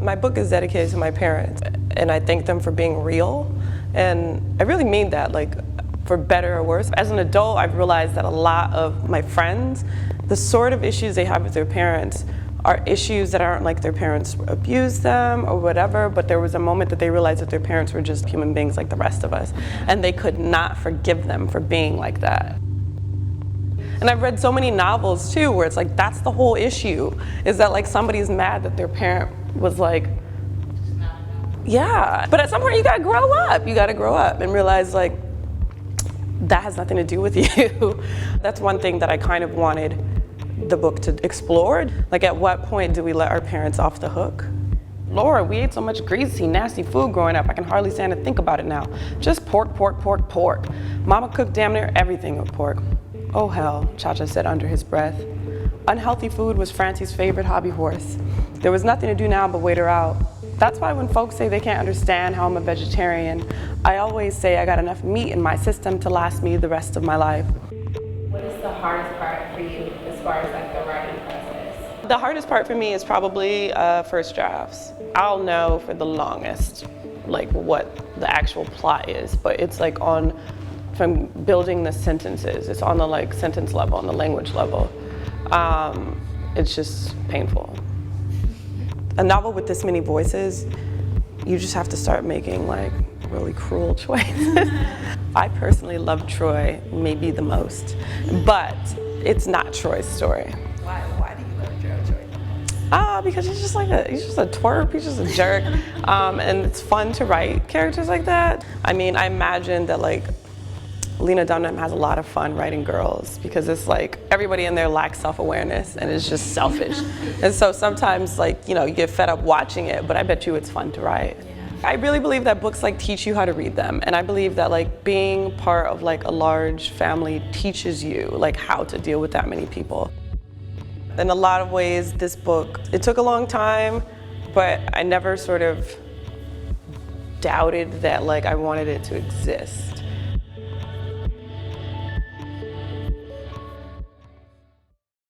My book is dedicated to my parents, and I thank them for being real. And I really mean that, like, for better or worse. As an adult, I've realized that a lot of my friends, the sort of issues they have with their parents are issues that aren't like their parents abused them or whatever, but there was a moment that they realized that their parents were just human beings like the rest of us, and they could not forgive them for being like that. And I've read so many novels too where it's like that's the whole issue, is that like somebody's mad that their parent was like, yeah. But at some point you gotta grow up. You gotta grow up and realize like that has nothing to do with you. That's one thing that I kind of wanted the book to explore. Like, at what point do we let our parents off the hook? Lord, we ate so much greasy, nasty food growing up, I can hardly stand to think about it now. Just pork, pork, pork, pork. Mama cooked damn near everything with pork. Oh hell, Cha-Cha said under his breath. Unhealthy food was Francie's favorite hobby horse. There was nothing to do now but wait her out. That's why when folks say they can't understand how I'm a vegetarian, I always say I got enough meat in my system to last me the rest of my life. What is the hardest part for you as far as like the writing process? The hardest part for me is probably first drafts. I'll know for the longest like what the actual plot is, but it's like from building the sentences. It's on the like sentence level, on the language level. It's just painful. A novel with this many voices, you just have to start making like really cruel choices. I personally love Troy maybe the most, but it's not Troy's story. Why do you love Troy? Because he's just a twerp, he's just a jerk. And it's fun to write characters like that. I mean, I imagine that like Lena Dunham has a lot of fun writing girls because it's like everybody in there lacks self-awareness and is just selfish. And so sometimes like, you know, you get fed up watching it, but I bet you it's fun to write. I really believe that books like teach you how to read them, and I believe that like being part of like a large family teaches you like how to deal with that many people. In a lot of ways, this book, it took a long time, but I never sort of doubted that like I wanted it to exist.